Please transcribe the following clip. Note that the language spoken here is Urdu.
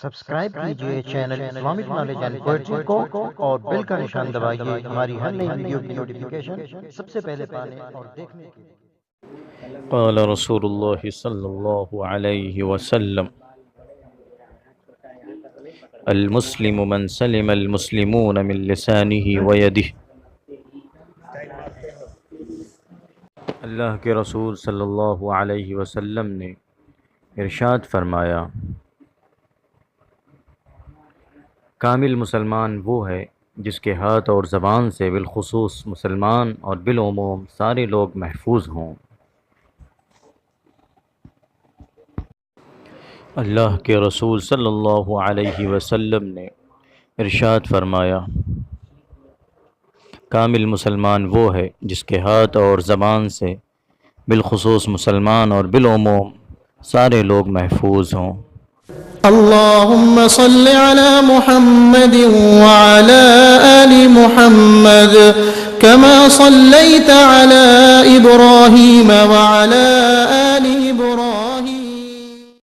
سبسکرائب کیجئے channel Islamic knowledge and poetry کو اور بیل کا نشان دبائیے ہماری ہر نئی ویڈیو کی نوٹیفیکیشن سب سے پہلے پانے اور دیکھنے کے لیے۔ قال رسول اللہ صلی اللہ علیہ وسلم المسلم من سلم المسلمون من لسانه ویدہ۔ اللہ کے رسول صلی اللہ علیہ وسلم نے ارشاد فرمایا، کامل مسلمان وہ ہے جس کے ہاتھ اور زبان سے بالخصوص مسلمان اور بالعموم سارے لوگ محفوظ ہوں۔ اللہ کے رسول صلی اللہ علیہ وسلم نے ارشاد فرمایا، کامل مسلمان وہ ہے جس کے ہاتھ اور زبان سے بالخصوص مسلمان اور بالعموم سارے لوگ محفوظ ہوں۔ اللهم صل على محمد وعلى آل محمد كما صليت على إبراهيم وعلى